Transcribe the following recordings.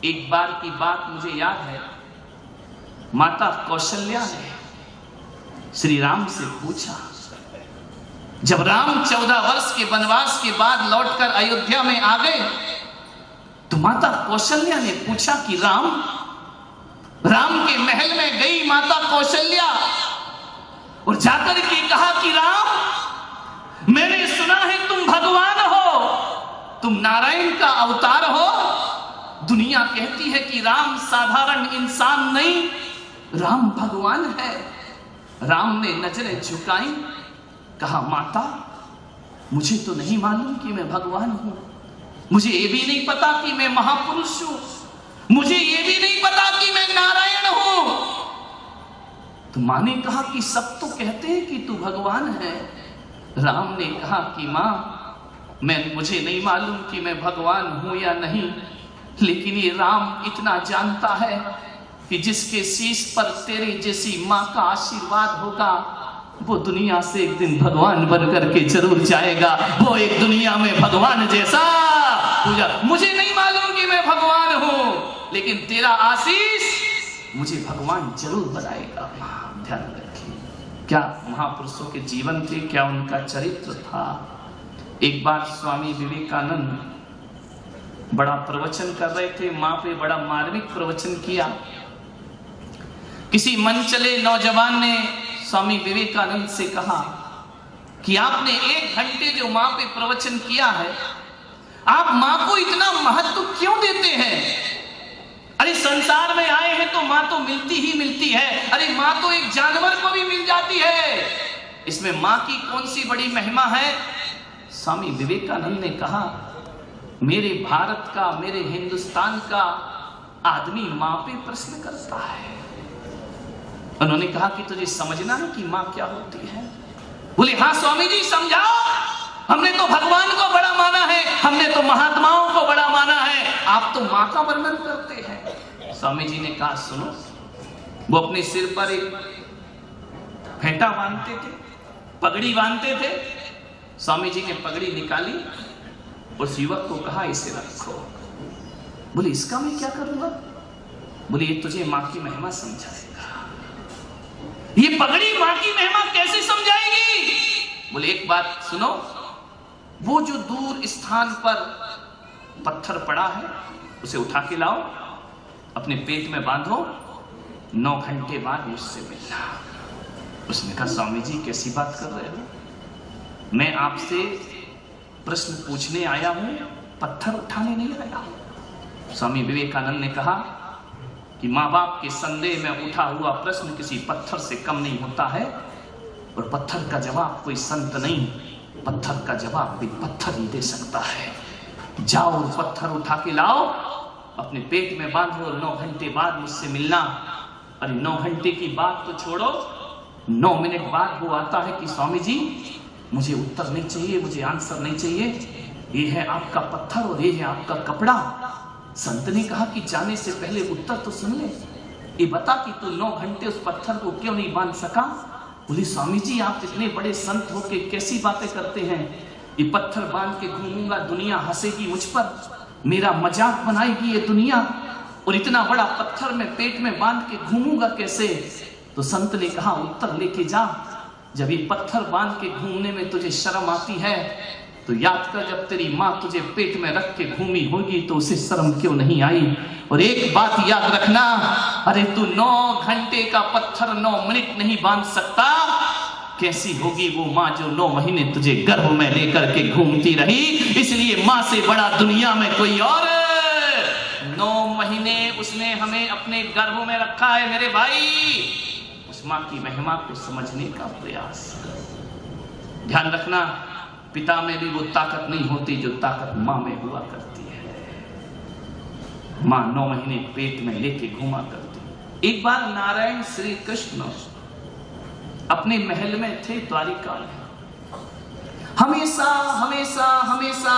एक बार की बात मुझे याद है, माता कौशल्या ने श्री राम से पूछा, जब राम 14 वर्ष के वनवास के बाद लौटकर अयोध्या में आ गए तो माता कौशल्या ने पूछा कि राम के महल में गई माता कौशल्या और जाकर के कहा कि राम, मैंने सुना है तुम भगवान हो, तुम नारायण का अवतार हो। दुनिया कहती है कि राम साधारण इंसान नहीं, राम भगवान है। राम ने नजरें झुकाई, कहा माता, मुझे तो नहीं मालूम कि मैं भगवान हूं, मुझे ये भी नहीं पता कि मैं महापुरुष हूं, मुझे ये भी नहीं पता कि मैं नारायण हूं। तो मां ने कहा कि सब तो कहते हैं कि तू भगवान है। राम ने कहा कि मां, मुझे नहीं मालूम कि मैं भगवान हूं या नहीं, लेकिन ये राम इतना जानता है कि जिसके शीश पर तेरे जैसी मां का आशीर्वाद होगा वो दुनिया से एक दिन भगवान बन करके जरूर जाएगा, वो एक दुनिया में भगवान जैसा पूजा। मुझे नहीं मालूम कि मैं भगवान हूं, लेकिन तेरा आशीष मुझे भगवान जरूर बनाएगा। ध्यान रखिए, क्या महापुरुषों के जीवन थे, क्या उनका चरित्र था। एक बार स्वामी विवेकानंद बड़ा प्रवचन कर रहे थे, मां पे बड़ा मार्मिक प्रवचन किया। किसी मन चले नौजवान ने स्वामी विवेकानंद से कहा कि आपने 1 घंटे जो मां पे प्रवचन किया है, आप मां को इतना महत्व क्यों देते हैं? अरे संसार में आए हैं तो मां तो मिलती ही मिलती है, अरे मां तो एक जानवर को भी मिल जाती है, इसमें मां की कौन सी बड़ी महिमा है? स्वामी विवेकानंद ने कहा, मेरे भारत का, मेरे हिंदुस्तान का आदमी मां पे प्रश्न करता है। उन्होंने कहा कि तुझे समझना है कि मां क्या होती है? बोले हाँ स्वामी जी समझाओ, हमने तो भगवान को बड़ा माना है, हमने तो महात्माओं को बड़ा माना है, आप तो मां का वर्णन करते हैं। स्वामी जी ने कहा सुनो, वो अपने सिर पर एक फेंटा बांधते थे, पगड़ी बांधते थे। स्वामी जी ने पगड़ी निकाली, उस युवक को कहा इसे रखो। बोले इसका मैं क्या करूंगा? बोले ये तुझे मां की महिमा समझाएगा। ये पगड़ी मां की महिमा कैसे समझाएगी? बोले एक बात सुनो, वो जो दूर स्थान पर पत्थर पड़ा है उसे उठा के लाओ, अपने पेट में बांधो, 9 घंटे बाद मुझसे मिलना। उसने कहा स्वामी जी कैसी बात कर रहे हो, मैं आपसे प्रश्न पूछने आया हूं, पत्थर उठाने नहीं आया हूं। स्वामी विवेकानंद ने कहा कि माँ बाप के संदेह में उठा हुआ प्रश्न किसी पत्थर से कम नहीं होता है, और पत्थर का जवाब कोई संत नहीं, पत्थर का जवाब भी पत्थर ही दे सकता है। जाओ और पत्थर उठा के लाओ, अपने पेट में बांधो, और 9 घंटे बाद मुझसे मिलना। अरे 9 घंटे की बात तो छोड़ो, 9 मिनट बाद वो आता है कि स्वामी जी मुझे उत्तर नहीं चाहिए, मुझे आंसर नहीं चाहिए, ये है आपका पत्थर और ये है आपका कपड़ा। संत ने कहा कि जाने से पहले उत्तर तो सुन ले, ये बता कि तू 9 घंटे उस पत्थर को क्यों नहीं बांध सका? बोले स्वामी जी आप इतने बड़े संत होके कैसी बातें करते हैं, ये पत्थर बांध के घूमूंगा, दुनिया हंसेगी मुझ पर, मेरा मजाक बनाएगी ये दुनिया, और इतना बड़ा पत्थर में पेट में बांध के घूमूंगा कैसे? तो संत ने कहा उत्तर लेके जा, जब ये पत्थर बांध के घूमने में तुझे शर्म आती है तो याद कर जब तेरी मां तुझे पेट में रख के घूमी होगी तो उसे शर्म क्यों नहीं आई। और एक बात याद रखना, अरे तू 9 घंटे का पत्थर 9 मिनट नहीं बांध सकता, कैसी होगी वो मां जो 9 महीने तुझे गर्भ में लेकर के घूमती रही। इसलिए मां से बड़ा दुनिया में कोई और, 9 महीने उसने हमें अपने गर्भ में रखा है मेरे भाई। उस मां की महिमा को समझने का प्रयास, ध्यान रखना, पिता में भी वो ताकत नहीं होती जो ताकत मां में हुआ करती है। मां 9 महीने पेट में लेके घुमा करती। एक बार नारायण श्री कृष्ण अपने महल में थे द्वारिका में, हमेशा हमेशा हमेशा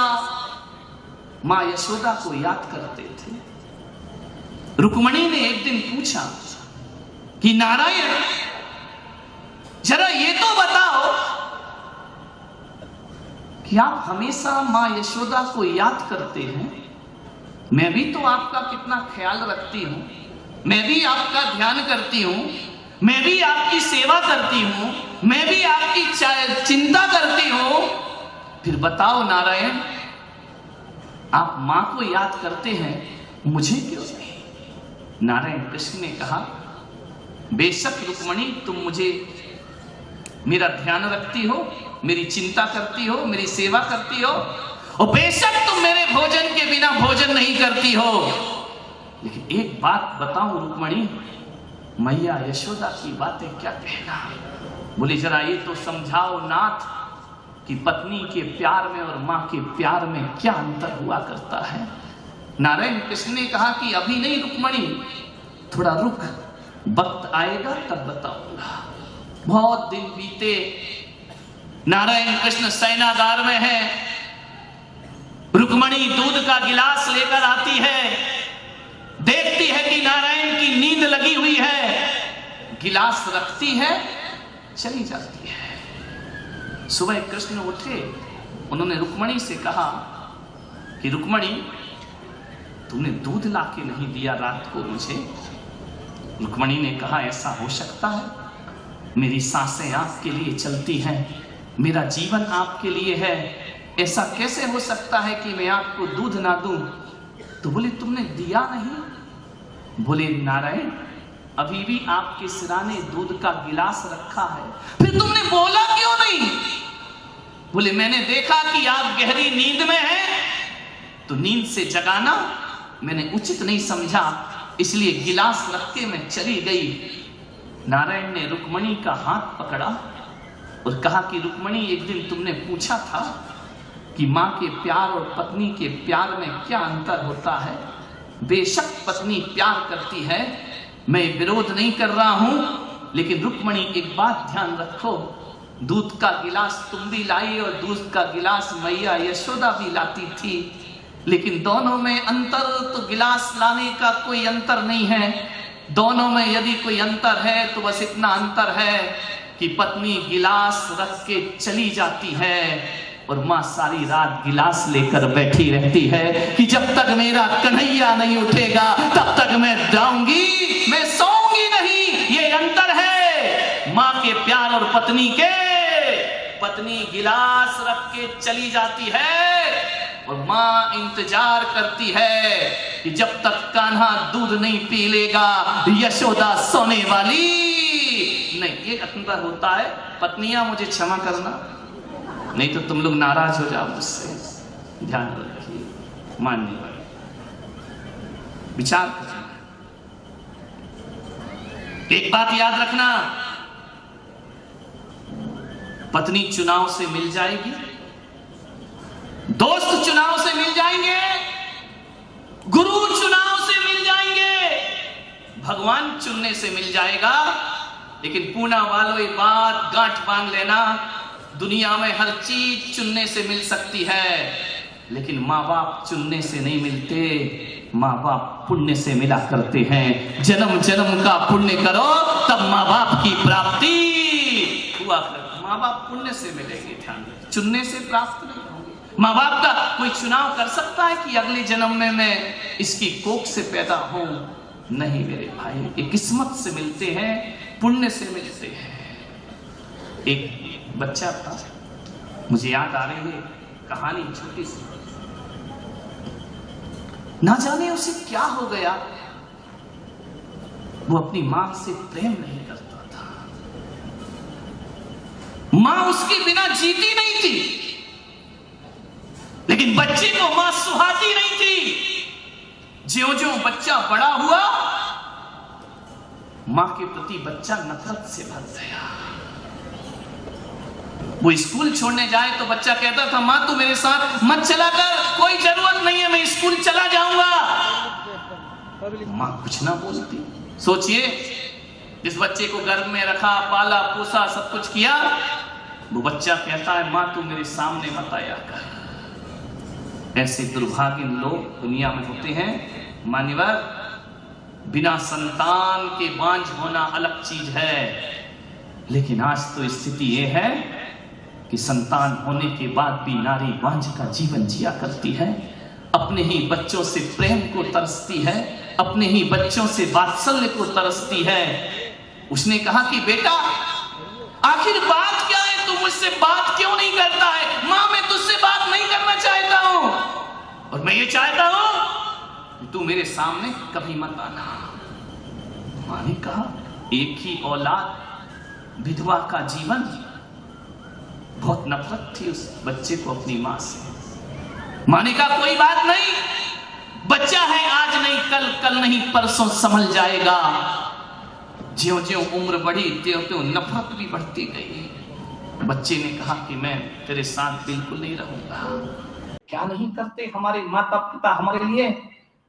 मां यशोदा को याद करते थे। रुक्मणी ने एक दिन पूछा कि नारायण जरा ये तो बताओ कि आप हमेशा मां यशोदा को याद करते हैं, मैं भी तो आपका कितना ख्याल रखती हूं, मैं भी आपका ध्यान करती हूं, मैं भी आपकी सेवा करती हूं, मैं भी आपकी चिंता करती हूं। फिर बताओ नारायण, आप मां को याद करते हैं, मुझे क्यों नहीं? नारायण कृष्ण ने कहा, बेशक रुक्मणी तुम मुझे मेरा ध्यान रखती हो, मेरी चिंता करती हो, मेरी सेवा करती हो, और बेशक तुम मेरे भोजन के बिना भोजन नहीं करती हो, लेकिन एक बात बताऊं रुक्मणी, मैया यशोदा की बातें क्या कहना। बोले जरा ये तो समझाओ नाथ कि पत्नी के प्यार में और मां के प्यार में क्या अंतर हुआ करता है। नारायण कृष्ण ने कहा कि अभी नहीं रुक्मणी, थोड़ा रुक, वक्त आएगा तब बताऊंगा। बहुत दिन बीते, नारायण कृष्ण शयनागार में है, रुक्मणी दूध का गिलास लेकर आती है, देखती है कि नारायण की नींद लगी हुई है, गिलास रखती है, चली जाती है। सुबह कृष्ण उठे, उन्होंने रुक्मणी से कहा कि रुक्मणी तुमने दूध लाके नहीं दिया रात को मुझे। रुक्मणी ने कहा ऐसा हो सकता है, मेरी सांसें आपके लिए चलती हैं, मेरा जीवन आपके लिए है, ऐसा कैसे हो सकता है कि मैं आपको दूध ना दूं? तो बोले तुमने दिया नहीं? बोले नारायण अभी भी आपके सिराने दूध का गिलास रखा है, फिर तुमने बोला क्यों नहीं? बोले मैंने देखा कि आप गहरी नींद में हैं, तो नींद से जगाना मैंने उचित नहीं समझा, इसलिए गिलास रख के मैं चली गई। नारायण ने रुक्मणी का हाथ पकड़ा और कहा कि रुक्मणी एक दिन तुमने पूछा था कि मां के प्यार और पत्नी के प्यार में क्या अंतर होता है। बेशक पत्नी प्यार करती है, मैं विरोध नहीं कर रहा हूं, लेकिन रुक्मणी एक बात ध्यान रखो, दूध का गिलास तुम भी लाई और दूध का गिलास मैया यशोदा भी लाती थी, लेकिन दोनों में अंतर तो गिलास लाने का कोई अंतर नहीं है। दोनों में यदि कोई अंतर है तो बस इतना अंतर है कि पत्नी गिलास रख के चली जाती है और मां सारी रात गिलास लेकर बैठी रहती है कि जब तक मेरा कन्हैया नहीं उठेगा तब तक मैं जाऊंगी, मैं सोऊंगी नहीं। ये अंतर है मां के प्यार और पत्नी के। पत्नी गिलास रख के चली जाती है और मां इंतजार करती है कि जब तक कान्हा दूध नहीं पी लेगा यशोदा सोने वाली नहीं। ये अंतर होता है। पत्नियां मुझे क्षमा करना, नहीं तो तुम लोग नाराज हो जाओ मुझसे। ध्यान रखिए, मानने वाले विचार करना। एक बात याद रखना, पत्नी चुनाव से मिल जाएगी, दोस्त चुनाव से मिल जाएंगे, गुरु चुनाव से मिल जाएंगे, भगवान चुनने से मिल जाएगा। लेकिन पूना वालों ये बात गांठ बांध लेना, दुनिया में हर चीज चुनने से मिल सकती है, लेकिन माँ बाप चुनने से नहीं मिलते। माँ बाप पुण्य से मिला करते हैं। जन्म जन्म का पुण्य करो तब माँ बाप की प्राप्ति हुआ करती। माँ बाप पुण्य से मिलेंगे, ध्यान रखें, चुनने से प्राप्त नहीं होंगे। माँ बाप का कोई चुनाव कर सकता है कि अगले जन्म में मैं इसकी कोख से पैदा हूं? नहीं मेरे भाई, ये किस्मत से मिलते हैं, पुण्य से मिलते हैं। एक बच्चा था, मुझे याद आ रही है कहानी छोटी सी, ना जाने उसे क्या हो गया, वो अपनी मां से प्रेम नहीं करता था। मां उसके बिना जीती नहीं थी, लेकिन बच्चे को मां सुहाती नहीं थी। ज्यों-ज्यों बच्चा बड़ा हुआ, मां के प्रति बच्चा नफरत से भर गया। वो स्कूल छोड़ने जाए तो बच्चा कहता था, मां तू मेरे साथ मत चला कर, कोई जरूरत नहीं है, मैं स्कूल चला जाऊंगा। मां कुछ ना बोलती। सोचिए, जिस बच्चे को गर्भ में रखा, पाला पोसा, सब कुछ किया, वो बच्चा कहता है मां तू मेरे सामने मत आया कर। ऐसे दुर्भाग्य लोग दुनिया में होते हैं। मान्यवर, बिना संतान के बांझ होना अलग चीज है, लेकिन आज तो स्थिति यह है कि संतान होने के बाद भी नारी बांझ का जीवन जिया करती है। अपने ही बच्चों से प्रेम को तरसती है, अपने ही बच्चों से वात्सल्य को तरसती है। उसने कहा कि बेटा आखिर बात क्या है, तू मुझसे बात क्यों नहीं करता है? मां मैं तुझसे बात नहीं करना चाहता हूं, और मैं ये चाहता हूं कि तू मेरे सामने कभी मत आना। मां ने कहा एक ही औलाद, विधवा का जीवन, बहुत नफरत थी उस बच्चे को अपनी मां से। मां ने कहा कोई बात नहीं, बच्चा है, आज नहीं कल, कल नहीं परसों संभल जाएगा। ज्यों ज्यों उम्र बढ़ी त्यों त्यों नफरत भी बढ़ती गई। बच्चे ने कहा कि मैं तेरे साथ बिल्कुल नहीं रहूंगा। क्या नहीं करते हमारे माता पिता हमारे लिए?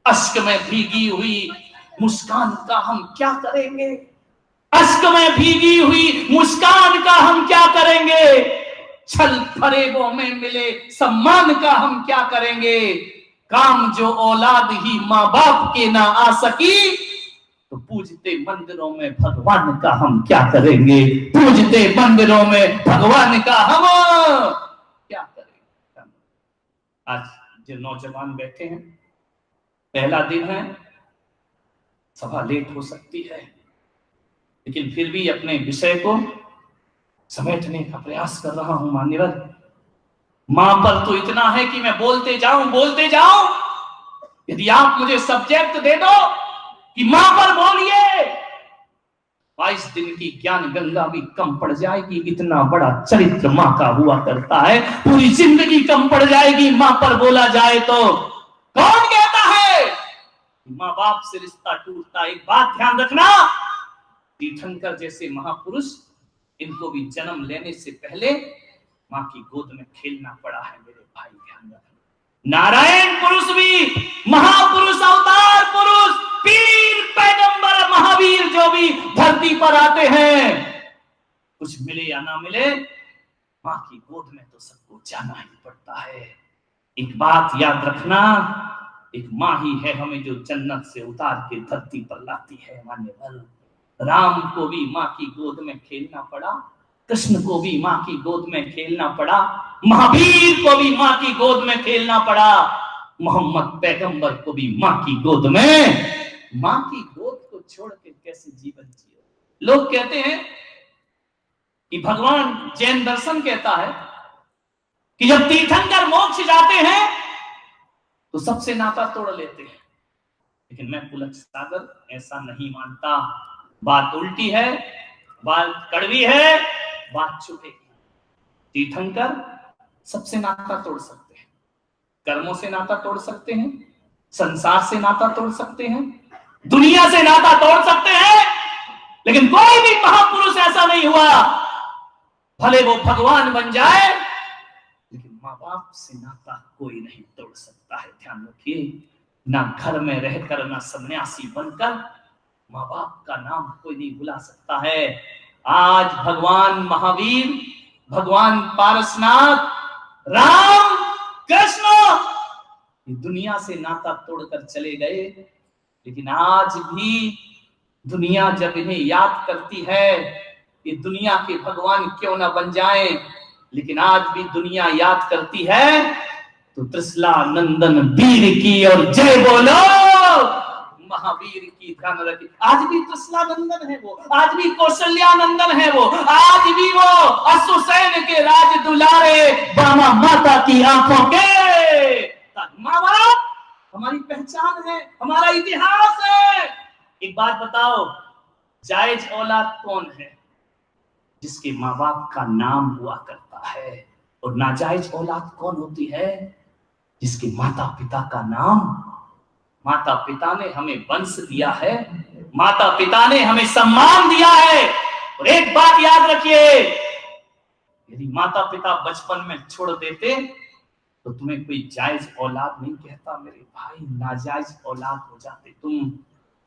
अश्क में भीगी हुई मुस्कान का हम क्या करेंगे? अश्क में भीगी हुई मुस्कान का हम क्या करेंगे? छल फरेबों में मिले सम्मान का हम क्या करेंगे? काम जो औलाद ही माँ बाप के ना आ सकी, तो पूजते मंदिरों में भगवान का हम क्या करेंगे? पूजते मंदिरों में भगवान का हम क्या करेंगे? आज जो नौजवान बैठे हैं, पहला दिन है, सभा लेट हो सकती है, लेकिन फिर भी अपने विषय को समेटने का प्रयास कर रहा हूं। मान्यवर, मां पर तो इतना है कि मैं बोलते जाऊं। यदि आप मुझे सब्जेक्ट दे दो कि मां पर बोलिए, 22 दिन की ज्ञान गंगा भी कम पड़ जाएगी। इतना बड़ा चरित्र मां का हुआ करता है, पूरी जिंदगी कम पड़ जाएगी मां पर बोला जाए तो। कौन कहता है मां बाप से रिश्ता टूटता? एक बात ध्यान रखना, तीर्थंकर जैसे महापुरुष, इनको भी जन्म लेने से पहले मां की गोद में खेलना पड़ा है। मेरे भाई ध्यान रखना, नारायण पुरुष भी, महापुरुष, अवतार पुरुष, पीर, पैगंबर, महावीर जो भी धरती पर आते हैं, कुछ मिले या ना मिले, मां की गोद में तो सबको जाना ही पड़ता है। एक बात याद रखना, एक मां ही है हमें जो जन्नत से उतार के धरती पर लाती है। मान्यवर, राम को भी मां की गोद में खेलना पड़ा, कृष्ण को भी मां की गोद में खेलना पड़ा, महावीर को भी मां की गोद में खेलना पड़ा, मोहम्मद पैगंबर को भी मां की गोद में। मां की गोद को छोड़ के कैसे जीवन जियो? लोग कहते हैं कि भगवान, जैन दर्शन कहता है कि जब तीर्थंकर मोक्ष जाते हैं तो सबसे नाता तोड़ लेते हैं, लेकिन मैं पुलक सागर ऐसा नहीं मानता। बात उल्टी है, बात कड़वी है, बात चुभेगी। तीर्थंकर सबसे नाता तोड़ सकते हैं, कर्मों से नाता तोड़ सकते हैं, संसार से नाता तोड़ सकते हैं, दुनिया से नाता तोड़ सकते हैं, लेकिन कोई भी महापुरुष ऐसा नहीं हुआ, भले वो भगवान बन जाए, लेकिन माँ बाप से नाता कोई नहीं तोड़ सकता है। ध्यान रखिए, ना घर में रहकर, ना सन्यासी बनकर माँ बाप का नाम कोई नहीं भुला सकता है। आज भगवान महावीर, भगवान पारसनाथ, राम, कृष्ण दुनिया से नाता तोड़कर चले गए, लेकिन आज भी दुनिया जब इन्हें याद करती है, ये दुनिया के भगवान क्यों ना बन जाएं, लेकिन आज भी दुनिया याद करती है तो त्रिशला नंदन वीर की और जय बोलो महावीर की। ध्यान रखिए, आज भी त्रिशला नंदन है वो, आज भी कौशल्या नंदन है वो, आज भी वो अश्वसेन के राज दुलारे बामा माता की आंखों के। माँ बाप हमारी पहचान है, हमारा इतिहास है। एक बात बताओ, जायज औलाद कौन है? जिसके माँ बाप का नाम हुआ करता है। और नाजायज औलाद कौन होती है? जिसके माता पिता का नाम, माता पिता ने हमें वंश दिया है, माता पिता ने हमें सम्मान दिया है। और एक बात याद रखिए, यदि माता पिता बचपन में छोड़ देते तो तुम्हें कोई जायज औलाद नहीं कहता मेरे भाई, नाजायज औलाद हो जाते तुम।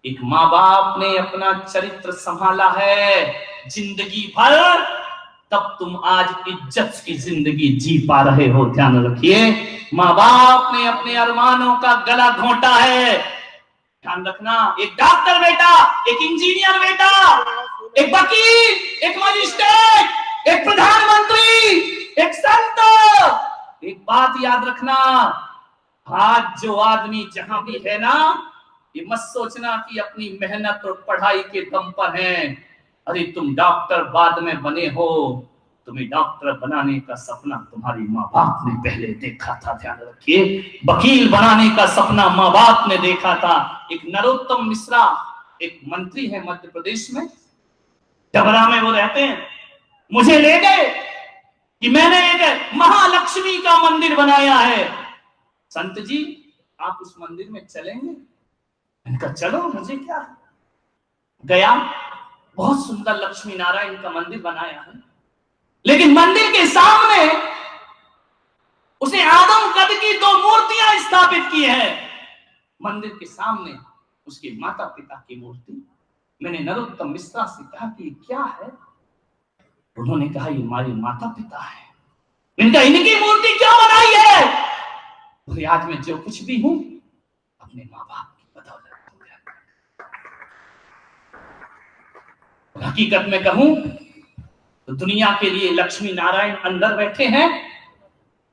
एक माँ बाप ने अपना चरित्र संभाला है जिंदगी भर, तब तुम आज इज्जत की जिंदगी जी पा रहे हो। ध्यान रखिए, माँ बाप ने अपने अरमानों का गला घोंटा है। ध्यान रखना, एक डॉक्टर बेटा, एक इंजीनियर बेटा, एक वकील, एक मजिस्ट्रेट, एक प्रधानमंत्री, एक संत, एक बात याद रखना, आज जो आदमी जहां भी है ना, ये मत सोचना कि अपनी मेहनत और पढ़ाई के दम पर है। अरे तुम डॉक्टर बाद में बने हो, तुम्हें डॉक्टर बनाने का सपना तुम्हारी माँ बाप ने पहले देखा था, ध्यान रखिए। वकील बनाने का सपना माँ बाप ने देखा था। एक नरोत्तम मिश्रा एक मंत्री है मध्य प्रदेश में, डबरा में वो रहते हैं, मुझे ले गए कि मैंने एक महालक्ष्मी का मंदिर बनाया है, संत जी आप उस मंदिर में चलेंगे? मैंने कहा चलो, मुझे क्या। गया, बहुत सुंदर लक्ष्मी नारायण का मंदिर बनाया है, लेकिन मंदिर के सामने उसने आदम कद की 2 मूर्तियां स्थापित की हैं। मंदिर के सामने उसके माता पिता की मूर्ति। मैंने नरोत्तम मिश्रा से कहा कि ये क्या है? उन्होंने कहा ये हमारे माता पिता है। मैंने कहा इनकी मूर्ति क्यों बनाई है? बोले आज मैं जो कुछ भी हूं अपने माँ बाप की बदौलत हो गया। हकीकत में कहूं तो दुनिया के लिए लक्ष्मी नारायण अंदर बैठे हैं,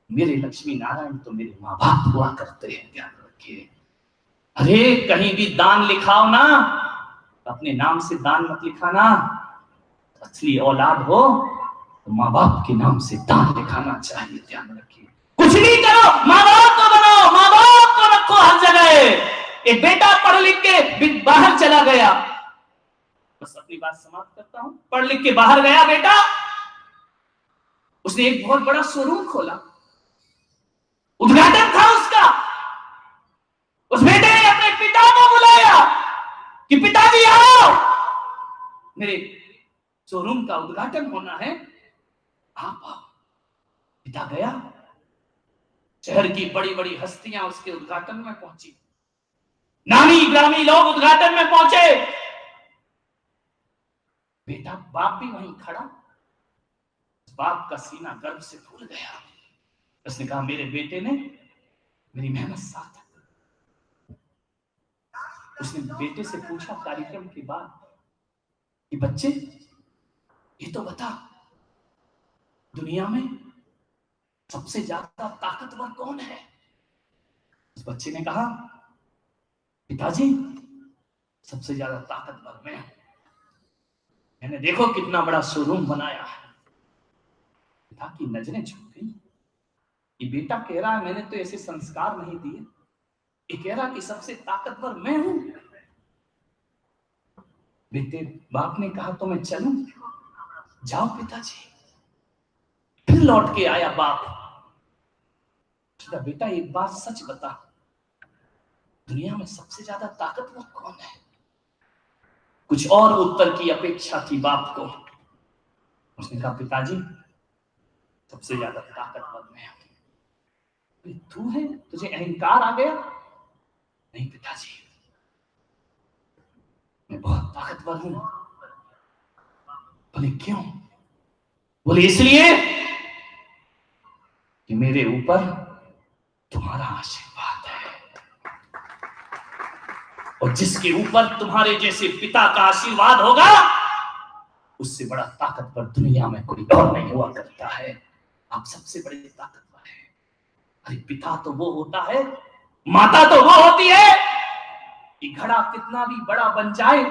मेरे लक्ष्मी नारायण तो मेरे माँ बाप हुआ करते हैं, ध्यान रखिए। अरे कहीं भी दान लिखाओ ना, अपने नाम से दान मत लिखाना। असली औलाद हो तो माँ बाप के नाम से दान लिखाना चाहिए, ध्यान रखिए। कुछ भी करो, माँ बाप को बनाओ, माँ बाप को रखो हर जगह। एक बेटा पढ़ लिख के बाहर चला गया, बस अपनी बात समाप्त करता हूं। पढ़ लिख के बाहर गया बेटा, उसने एक बहुत बड़ा शोरूम खोला, उद्घाटन था उसका। उस बेटे ने अपने पिता को बुलाया कि पिताजी आओ, मेरे शोरूम का उद्घाटन होना है, आप आओ। पिता गया, शहर की बड़ी बड़ी हस्तियां उसके उद्घाटन में पहुंची, नामी ग्रामी लोग उद्घाटन में पहुंचे। बेटा, बाप भी वहीं खड़ा। बाप का सीना गर्व से फूल गया। उसने कहा मेरे बेटे ने मेरी मेहनत सार्थक। उसने बेटे से पूछा कार्यक्रम के बाद कि बच्चे ये तो बता, दुनिया में सबसे ज्यादा ताकतवर कौन है? उस बच्चे ने कहा पिताजी सबसे ज्यादा ताकतवर मैं हूं। मैंने देखो कितना बड़ा शोरूम बनाया है। पिता की नजरें झुक गई। ये बेटा कह रहा है मैंने तो ऐसे संस्कार नहीं दिए, ये कह रहा कि सबसे ताकतवर मैं हूं। बेटे, बाप ने कहा तो मैं चलूं? जाओ पिताजी। फिर लौट के आया बाप। बेटा एक बात सच बता, दुनिया में सबसे ज्यादा ताकतवर कौन है? कुछ और उत्तर की अपेक्षा थी बाप को। उसने कहा पिताजी सबसे ज्यादा ताकतवर मैं हूं। तू है, तुझे अहंकार आ गया? नहीं पिताजी, मैं बहुत ताकतवर हूं। बोले क्यों? बोले इसलिए कि मेरे ऊपर तुम्हारा आशीर्वाद है, और जिसके ऊपर तुम्हारे जैसे पिता का आशीर्वाद होगा उससे बड़ा ताकतवर दुनिया में कोई और नहीं हुआ करता है। आप सबसे बड़े ताकतवर हैं। अरे पिता तो वो होता है, माता तो वो होती है कि घड़ा कितना भी बड़ा बन जाए,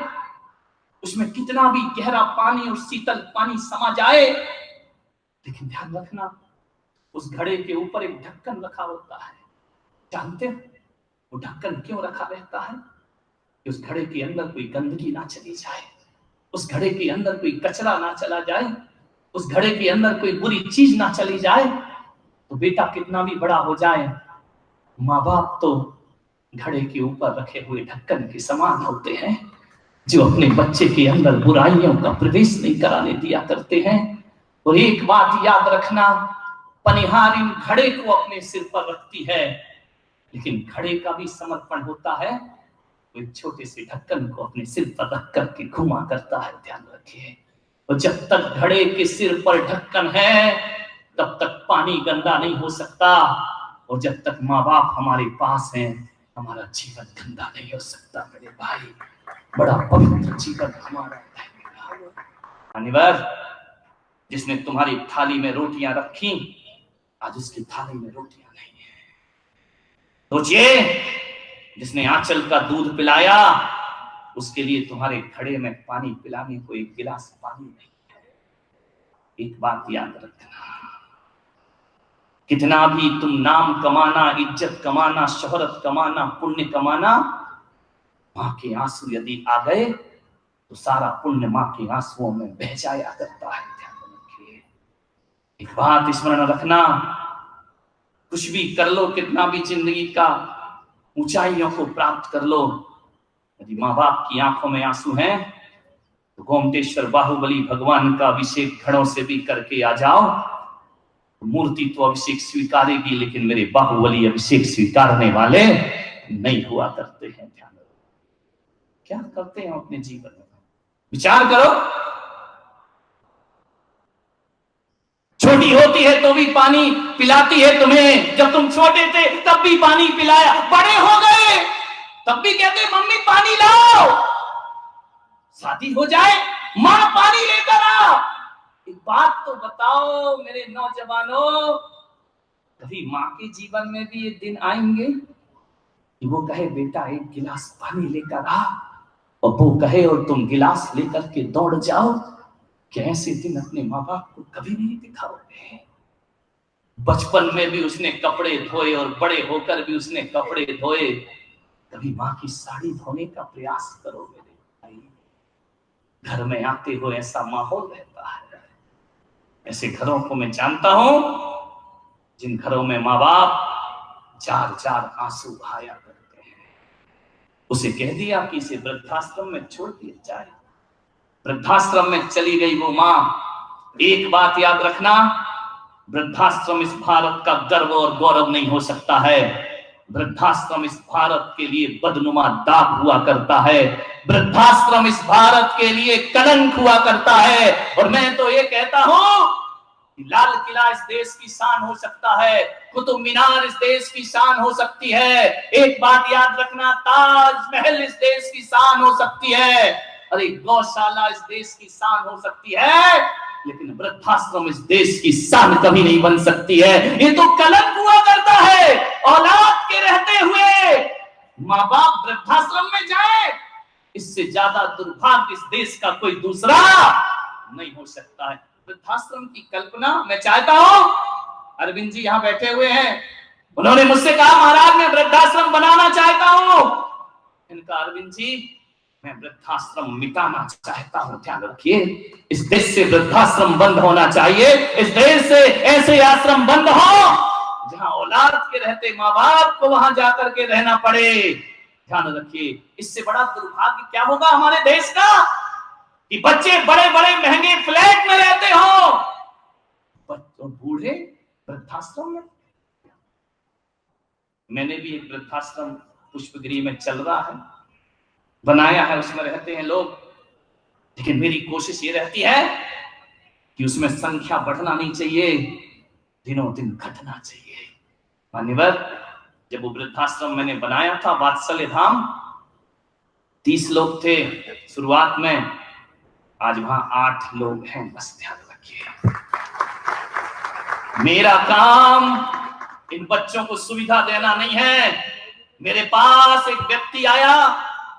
उसमें कितना भी गहरा पानी और शीतल पानी समा जाए, लेकिन ध्यान रखना उस घड़े के ऊपर एक ढक्कन रखा होता है। जानते हो वो ढक्कन क्यों रखा रहता है? कि उस घड़े के अंदर कोई गंदगी ना चली जाए, उस घड़े के अंदर कोई कचरा ना चला जाए, उस घड़े के अंदर कोई बुरी चीज ना चली जाए। तो बेटा कितना भी बड़ा हो जाए, माँ बाप तो घड़े के ऊपर रखे हुए ढक्कन के समान होते हैं, जो अपने बच्चे के अंदर बुराइयों का प्रवेश नहीं कराने दिया करते हैं। और एक बात याद रखना, पनिहार इन घड़े को अपने सिर पर रखती है, लेकिन घड़े का भी समर्पण होता है, कोई छोटे से ढक्कन को अपने सिर पर रख करके घुमा करता है, ध्यान रखिए। और जब तक घड़े के सिर पर ढक्कन है तब तक पानी गंदा नहीं हो सकता, और जब तक माँ बाप हमारे पास हैं हमारा जीवन गंदा नहीं हो सकता। मेरे भाई, बड़ा पवित्र जीवन हमारा है। अनिवार्य जिसने तुम्हारी थाली में रोटियां रखी, आज उसकी थाली में रोटियां नहीं है। सोचिए, जिसने आंचल का दूध पिलाया, उसके लिए तुम्हारे घड़े में पानी पिलाने को एक गिलास पानी नहीं है। एक बात याद रखना, कितना भी तुम नाम कमाना, इज्जत कमाना, शोहरत कमाना, पुण्य कमाना, मां के आंसू यदि आ गए तो सारा पुण्य मां के आंसुओं में बह जाया करता है। ध्यान रखिए, एक बात स्मरण रखना, कुछ भी कर लो, कितना भी जिंदगी का ऊंचाइयों को प्राप्त कर लो, यदि माँ बाप की आंखों में आंसू हैं तो गोमटेश्वर बाहुबली भगवान का अभिषेक घड़ों से भी करके आ जाओ, मूर्ति तो अभिषेक स्वीकारेगी, लेकिन मेरे बाहुबली अभिषेक स्वीकारने वाले नहीं हुआ करते हैं। ध्यान रखो, क्या करते हैं अपने जीवन में, विचार करो। छोटी होती है तो भी पानी पिलाती है तुम्हें, जब तुम छोटे थे तब भी पानी पिलाया, बड़े हो गए तब भी कहते मम्मी पानी लाओ, शादी हो जाए मां पानी लेकर आ। एक बात तो बताओ मेरे नौजवानों, कभी मां के जीवन में भी ये दिन आएंगे कि वो कहे बेटा एक गिलास पानी लेकर आ, और वो कहे और तुम गिलास लेकर के दौड़ जाओ? क्या ऐसे दिन अपने माँ बाप को कभी नहीं दिखाओगे? बचपन में भी उसने कपड़े धोए और बड़े होकर भी उसने कपड़े धोए, कभी माँ की साड़ी धोने का प्रयास करो मेरे भाई। घर में आते हो ऐसा माहौल रहता है, ऐसे घरों को मैं जानता हूं जिन घरों में माँ बाप जार जार आंसू बहाया करते हैं। उसे कह दिया कि इसे वृद्धाश्रम में छोड़ दिया जाए, वृद्धाश्रम में चली गई वो मां। एक बात याद रखना, वृद्धाश्रम इस भारत का गर्व और गौरव नहीं हो सकता है, वृद्धाश्रम इस भारत के लिए बदनुमा दाग हुआ करता है, वृद्धाश्रम इस भारत के लिए कलंक हुआ करता है। और मैं तो ये कहता हूं कि लाल किला इस देश की शान हो सकता है, कुतुब मीनार इस देश की शान हो सकती है, एक बात याद रखना, ताजमहल इस देश की शान हो सकती है, अरे गौशाला इस देश की शान हो सकती है, लेकिन वृद्धाश्रम इस देश की शान कभी नहीं बन सकती है। ये तो कलंक हुआ करता है, औलाद के रहते हुए माँ बाप वृद्धाश्रम में जाए, इससे ज्यादा दुर्भाग्य इस देश का कोई दूसरा नहीं हो सकता है। वृद्धाश्रम की कल्पना मैं चाहता हूं, अरविंद जी यहाँ बैठे हुए हैं, उन्होंने मुझसे कहा महाराज मैं वृद्धाश्रम बनाना चाहता हूं। इनका अरविंद जी मैं वृद्धाश्रम मिटाना चाहता हूं। ध्यान रखिए, इस देश से वृद्धाश्रम बंद होना चाहिए, इस देश से ऐसे आश्रम बंद हो जहां औलाद के रहते माँ बाप को वहां जाकर के रहना पड़े। ध्यान रखिए, इससे बड़ा दुर्भाग्य क्या होगा हमारे देश का कि बच्चे बड़े बड़े महंगे फ्लैट में रहते हो, बच्चों बूढ़े वृद्धाश्रम में। मैंने भी एक वृद्धाश्रम पुष्पगिरी में चल रहा है, बनाया है, उसमें रहते हैं लोग, लेकिन मेरी कोशिश ये रहती है कि उसमें संख्या बढ़ना नहीं चाहिए, दिनों दिन घटना चाहिए। मान्यवर, जब वो वृद्धाश्रम मैंने बनाया था वात्सल्य धाम, 30 लोग थे शुरुआत में, आज वहां 8 लोग हैं, बस ध्यान रखिए। मेरा काम इन बच्चों को सुविधा देना नहीं है। मेरे पास एक व्यक्ति आया,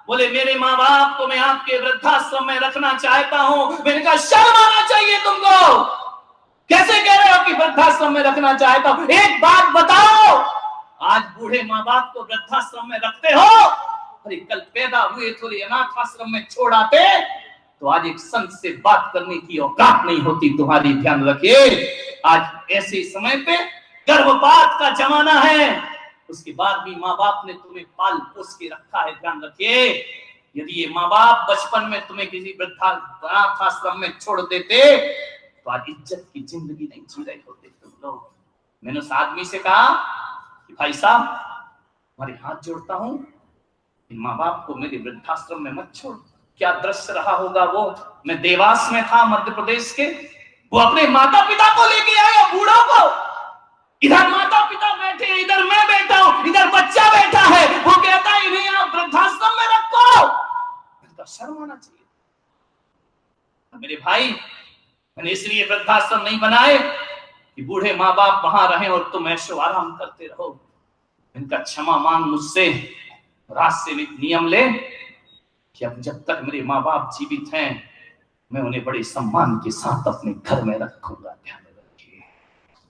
बोले मेरे माँ बाप को मैं आपके वृद्धाश्रम में रखना चाहता हूं। मैंने कहा शर्म आना चाहिए तुमको, कैसे कह रहे हो कि वृद्धाश्रम में रखना चाहता हूं? एक बात बताओ, आज बूढ़े माँ बाप को वृद्धाश्रम में रखते हो, अरे कल पैदा हुए थोड़ी अनाथ आश्रम में छोड़ आते तो आज एक संत से बात करने की औकात नहीं होती तुम्हारी। ध्यान रखिए, आज ऐसे समय पे गर्भपात का जमाना है, उसके बाद भी माँ बाप ने तुम्हें पाल पोस के रखा है। ध्यान रखिए, यदि ये माँ बाप बचपन में तुम्हें किसी वृद्धाश्रम आश्रम में छोड़ देते तो आज इज्जत की जिंदगी नहीं जी रहे होते तुम लोग। मैंने उस आदमी से कहा कि भाई साहब, तुम्हारे हाथ जोड़ता हूं, माँ बाप को मेरे वृद्धाश्रम में मत छोड़। क्या दृश्य रहा होगा वो, मैं देवास में था मध्य प्रदेश के, वो अपने माता पिता को लेके आया, बूढ़ों को, इधर माता पिता बैठे हैं, इधर मैं बैठा हूं, इधर बच्चा बैठा है, वो कहता है इन्हें आप वृद्धाश्रम में रखो। इनका शर्म आना चाहिए। मेरे भाई, मैंने इसलिए वृद्धाश्रम नहीं बनाए कि बूढ़े माँ बाप वहां रहें और तुम ऐशो आराम करते रहो। इनका क्षमा मांग मुझसे, और आज से एक नियम ले कि अब जब तक मेरे माँ बाप जीवित हैं मैं उन्हें बड़े सम्मान के साथ अपने घर में रखूं।